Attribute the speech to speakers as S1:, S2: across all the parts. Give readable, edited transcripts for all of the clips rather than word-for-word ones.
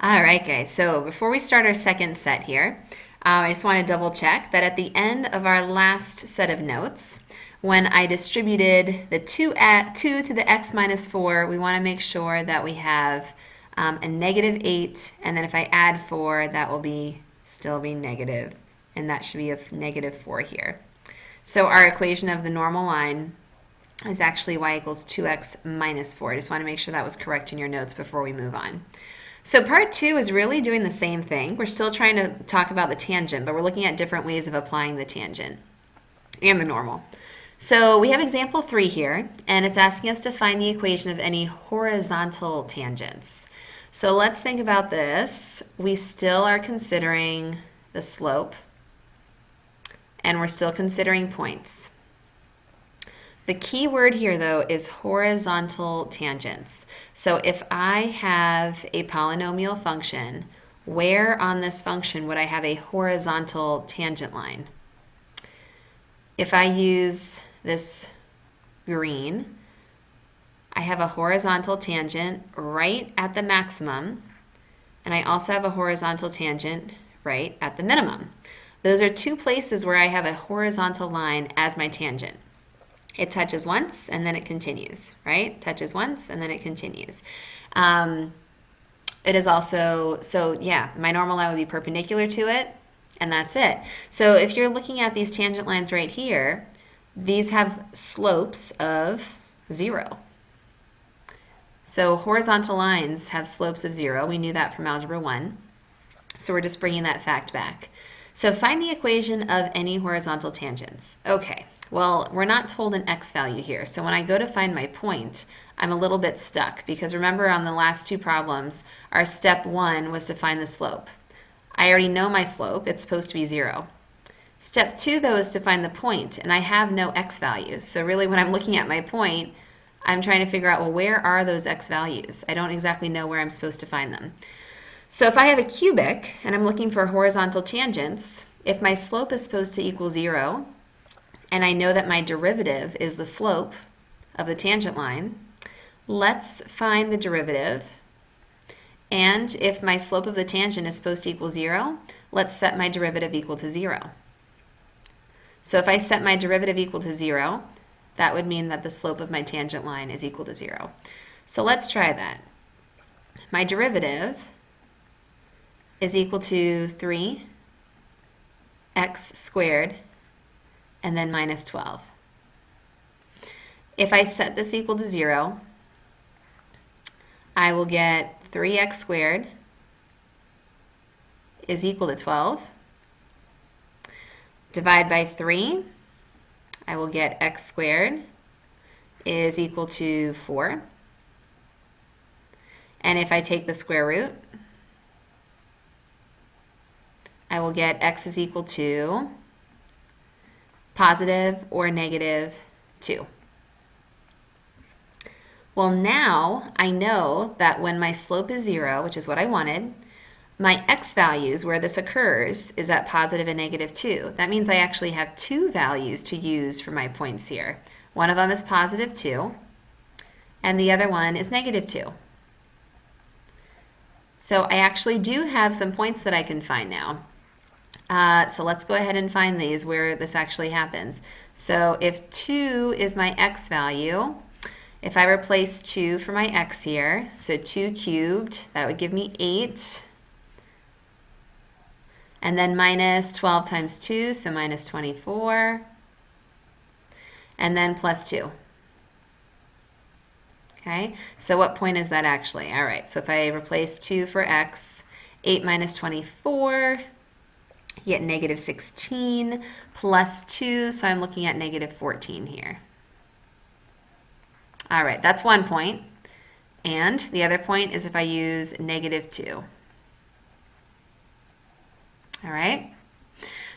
S1: All right, guys. So before we start our second set here, I just want to double check that at the end of our last set of notes, when I distributed the 2 to the x minus 4, we want to make sure that we have a negative 8, and then if I add 4, that will still be negative, and that should be a negative 4 here. So our equation of the normal line is actually y equals 2x minus 4. I just want to make sure that was correct in your notes before we move on. So part 2 is really doing the same thing. We're still trying to talk about the tangent, but we're looking at different ways of applying the tangent and the normal. So we have example 3 here, and it's asking us to find the equation of any horizontal tangents. So let's think about this. We still are considering the slope, and we're still considering points. The key word here, though, is horizontal tangents. So if I have a polynomial function, where on this function would I have a horizontal tangent line? If I use this green, I have a horizontal tangent right at the maximum, and I also have a horizontal tangent right at the minimum. Those are two places where I have a horizontal line as my tangent. It touches once and then it continues, right? Touches once and then it continues. It is also, so yeah, my normal line would be perpendicular to it, and that's it. So if you're looking at these tangent lines right here, these have slopes of 0. So horizontal lines have slopes of 0. We knew that from Algebra 1. So we're just bringing that fact back. So find the equation of any horizontal tangents. Okay, well, we're not told an x value here. So when I go to find my point, I'm a little bit stuck because remember on the last two problems, our step 1 was to find the slope. I already know my slope. It's supposed to be 0. Step 2, though, is to find the point, and I have no x values. So really when I'm looking at my point, I'm trying to figure out, well, where are those x values? I don't exactly know where I'm supposed to find them. So if I have a cubic and I'm looking for horizontal tangents, if my slope is supposed to equal 0, and I know that my derivative is the slope of the tangent line, let's find the derivative. And if my slope of the tangent is supposed to equal 0, let's set my derivative equal to 0. So if I set my derivative equal to 0, that would mean that the slope of my tangent line is equal to 0. So let's try that. My derivative is equal to 3x squared and then minus 12. If I set this equal to 0, I will get 3x squared is equal to 12. Divide by 3, I will get x squared is equal to 4. And if I take the square root, I will get x is equal to positive or negative 2. Well, now I know that when my slope is 0, which is what I wanted, my x values where this occurs is at positive and negative 2. That means I actually have two values to use for my points here. One of them is positive 2, and the other one is negative 2. So I actually do have some points that I can find now. So let's go ahead and find these where this actually happens. So if 2 is my x value, if I replace 2 for my x here, so 2 cubed, that would give me 8. And then minus 12 times 2, so minus 24. And then plus 2. Okay, so what point is that actually? All right, so if I replace 2 for x, 8 minus 24, you get negative 16 plus 2, so I'm looking at negative 14 here. All right, that's one point. And the other point is if I use negative 2. All right,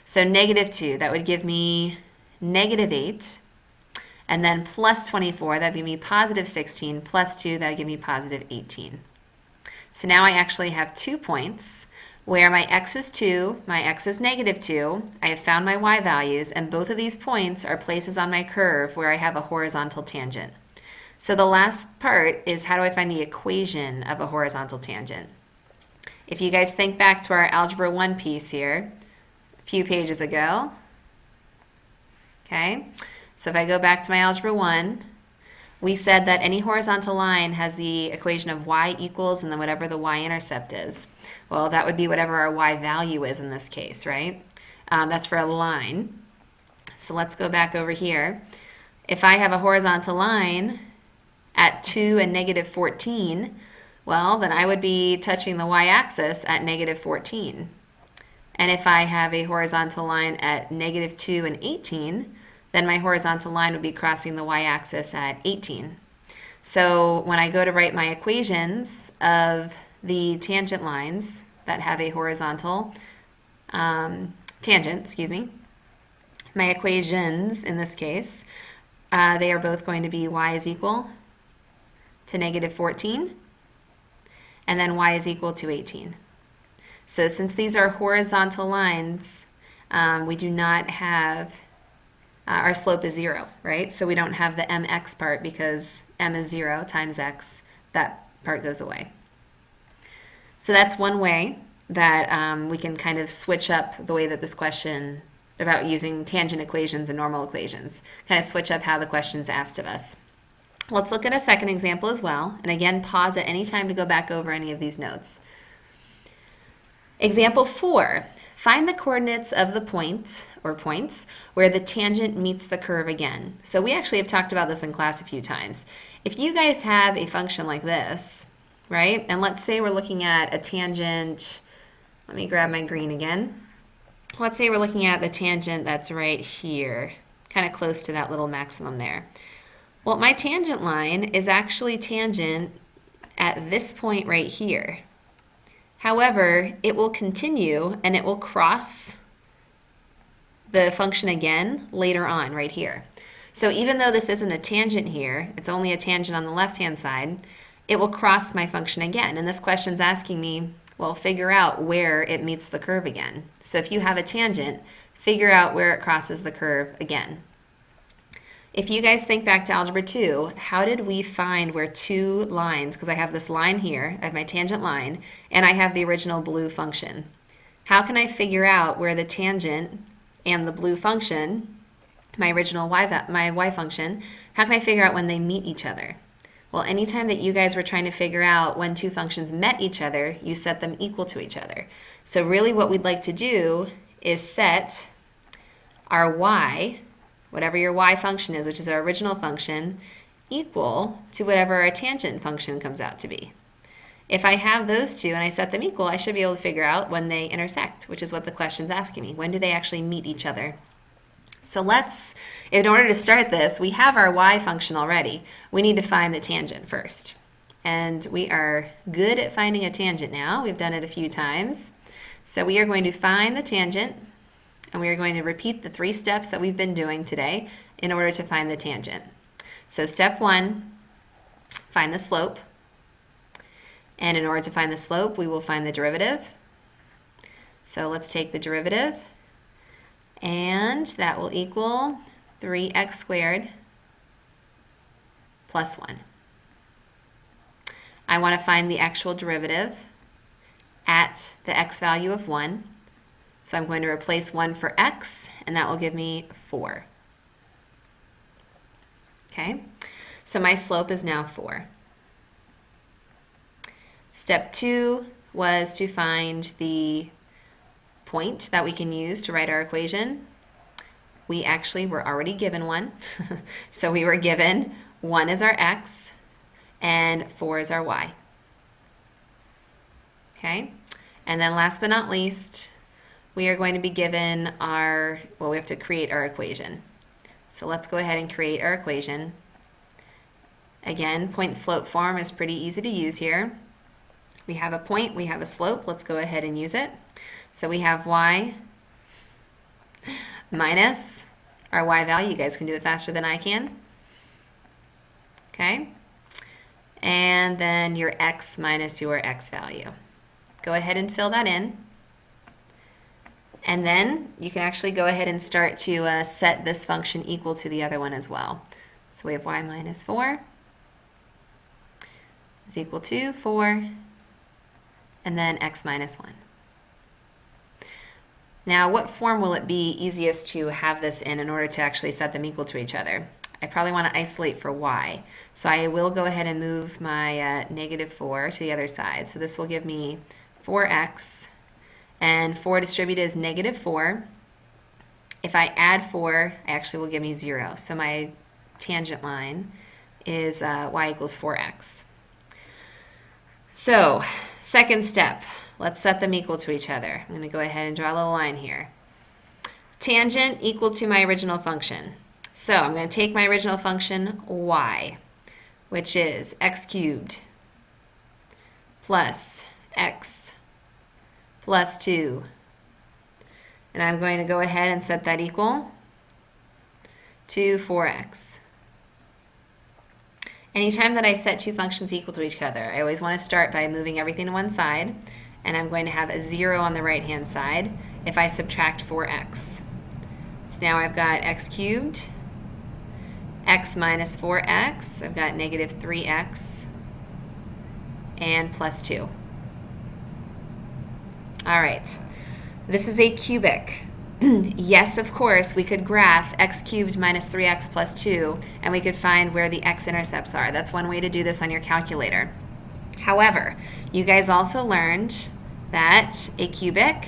S1: so negative 2, that would give me negative 8. And then plus 24, that would give me positive 16. Plus 2, that would give me positive 18. So now I actually have 2 points where my x is 2, my x is negative 2. I have found my y values, and both of these points are places on my curve where I have a horizontal tangent. So the last part is how do I find the equation of a horizontal tangent? If you guys think back to our Algebra 1 piece here, a few pages ago, okay, so if I go back to my Algebra 1, we said that any horizontal line has the equation of y equals and then whatever the y-intercept is. Well, that would be whatever our y value is in this case, right? That's for a line. So let's go back over here. If I have a horizontal line at 2 and negative 14, well, then I would be touching the y-axis at negative 14. And if I have a horizontal line at negative 2 and 18, then my horizontal line would be crossing the y-axis at 18. So when I go to write my equations of the tangent lines that have a horizontal tangent, my equations in this case, they are both going to be y is equal to negative 14, and then y is equal to 18. So since these are horizontal lines, we do not have, our slope is 0, right? So we don't have the mx part because m is 0 times x. That part goes away. So that's one way that we can kind of switch up the way that this question about using tangent equations and normal equations, kind of switch up how the question's asked of us. Let's look at a second example as well, and again, pause at any time to go back over any of these notes. Example 4, find the coordinates of the point, or points, where the tangent meets the curve again. So we actually have talked about this in class a few times. If you guys have a function like this, right, and let's say we're looking at a tangent, let me grab my green again. Let's say we're looking at the tangent that's right here, kind of close to that little maximum there. Well, my tangent line is actually tangent at this point right here. However, it will continue and it will cross the function again later on right here. So even though this isn't a tangent here, it's only a tangent on the left-hand side, it will cross my function again. And this question's asking me, well, figure out where it meets the curve again. So if you have a tangent, figure out where it crosses the curve again. If you guys think back to Algebra 2, how did we find where two lines, because I have this line here, I have my tangent line, and I have the original blue function. How can I figure out where the tangent and the blue function, my original y function, how can I figure out when they meet each other? Well, anytime that you guys were trying to figure out when two functions met each other, you set them equal to each other. So really what we'd like to do is set our y, whatever your y function is, which is our original function, equal to whatever our tangent function comes out to be. If I have those two and I set them equal, I should be able to figure out when they intersect, which is what the question's asking me. When do they actually meet each other? So let's, in order to start this, we have our y function already. We need to find the tangent first. And we are good at finding a tangent now. We've done it a few times. So we are going to find the tangent, and we are going to repeat the 3 steps that we've been doing today in order to find the tangent. So step 1, find the slope. And in order to find the slope, we will find the derivative. So let's take the derivative, and that will equal 3x squared plus 1. I want to find the actual derivative at the x value of 1. So I'm going to replace 1 for x, and that will give me 4. Okay, so my slope is now 4. Step 2 was to find the point that we can use to write our equation. We actually were already given one. So we were given 1 is our x and 4 is our y. Okay, and then last but not least, we are going to be given our, well, we have to create our equation. So let's go ahead and create our equation. Again, point slope form is pretty easy to use here. We have a point, we have a slope, let's go ahead and use it. So we have y minus our y value. You guys can do it faster than I can. Okay, and then your x minus your x value. Go ahead and fill that in. And then you can actually go ahead and start to set this function equal to the other one as well. So we have y minus 4 is equal to 4 and then x minus 1. Now, what form will it be easiest to have this in order to actually set them equal to each other? I probably want to isolate for y. So I will go ahead and move my negative 4 to the other side. So this will give me 4x, and 4 distributed is negative 4. If I add 4, it actually will give me 0. So my tangent line is y equals 4x. So, second step. Let's set them equal to each other. I'm going to go ahead and draw a little line here. Tangent equal to my original function. So I'm going to take my original function y, which is x cubed plus x plus 2. And I'm going to go ahead and set that equal to 4x. Anytime that I set two functions equal to each other, I always want to start by moving everything to one side, and I'm going to have a 0 on the right-hand side if I subtract 4x. So now I've got x cubed, x minus 4x, I've got negative 3x, and plus 2. All right, this is a cubic. Yes, of course, we could graph x cubed minus 3x plus 2, and we could find where the x-intercepts are. That's one way to do this on your calculator. However, you guys also learned that a cubic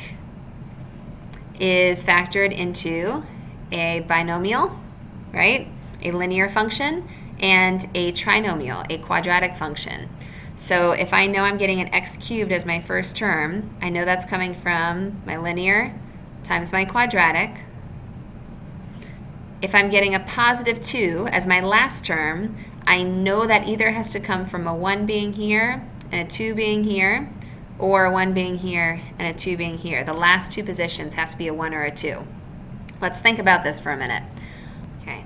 S1: is factored into a binomial, right? A linear function, and a trinomial, a quadratic function. So if I know I'm getting an x cubed as my first term, I know that's coming from my linear times my quadratic. If I'm getting a positive 2 as my last term, I know that either has to come from a 1 being here and a 2 being here, or a 1 being here and a 2 being here. The last two positions have to be a 1 or a 2. Let's think about this for a minute. Okay,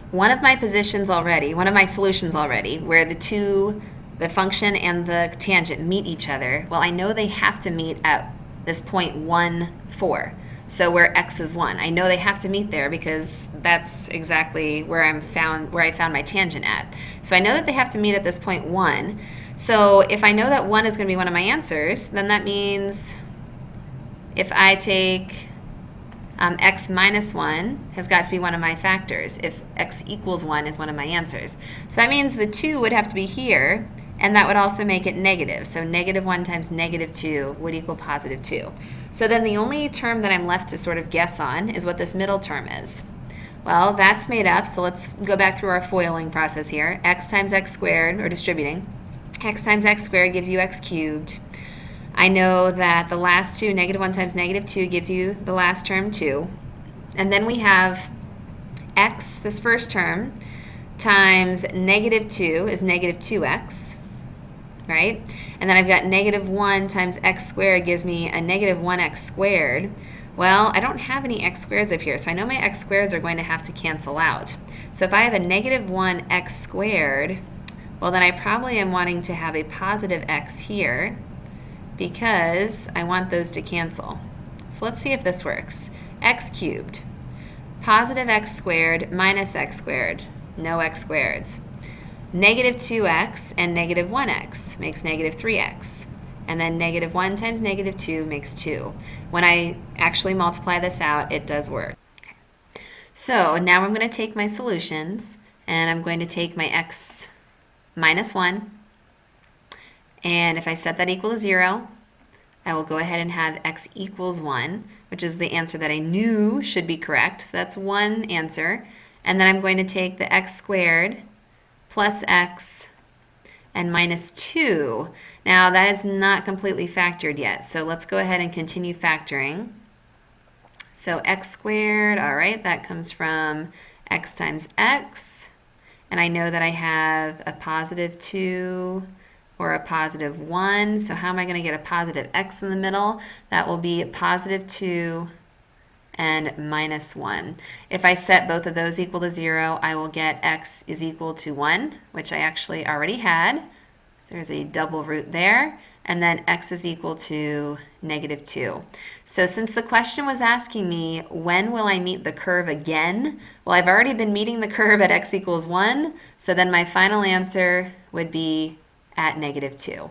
S1: one of my positions already, one of my solutions already, where the function and the tangent meet each other, well, I know they have to meet at this point 1, 4. So where x is 1. I know they have to meet there because that's exactly where I found my tangent at. So I know that they have to meet at this point 1. So if I know that 1 is going to be one of my answers, then that means if I take x minus 1 has got to be one of my factors if x equals 1 is one of my answers. So that means the 2 would have to be here, and that would also make it negative. So negative 1 times negative 2 would equal positive 2. So then the only term that I'm left to sort of guess on is what this middle term is. Well, that's made up, so let's go back through our FOILing process here. X times x squared, or distributing. X times x squared gives you x cubed. I know that the last two, negative 1 times negative 2, gives you the last term 2. And then we have x, this first term, times negative 2 is negative 2x. Right? And then I've got negative 1 times x squared gives me a negative 1x squared. Well, I don't have any x squareds up here, so I know my x squareds are going to have to cancel out. So if I have a negative 1x squared, well, then I probably am wanting to have a positive x here because I want those to cancel. So let's see if this works. X cubed, positive x squared minus x squared, no x squareds. Negative 2x and negative 1x makes negative 3x. And then negative 1 times negative 2 makes 2. When I actually multiply this out, it does work. Okay. So now I'm going to take my solutions, and I'm going to take my x minus 1. And if I set that equal to 0, I will go ahead and have x equals 1, which is the answer that I knew should be correct. So that's one answer. And then I'm going to take the x squared plus x and minus 2. Now that is not completely factored yet, so let's go ahead and continue factoring. So x squared, all right, that comes from x times x, and I know that I have a positive 2 or a positive 1, so how am I going to get a positive x in the middle? That will be positive 2 and minus 1. If I set both of those equal to 0, I will get x is equal to 1, which I actually already had. So there's a double root there. And then x is equal to negative 2. So since the question was asking me, when will I meet the curve again? Well, I've already been meeting the curve at x equals 1, so then my final answer would be at negative 2.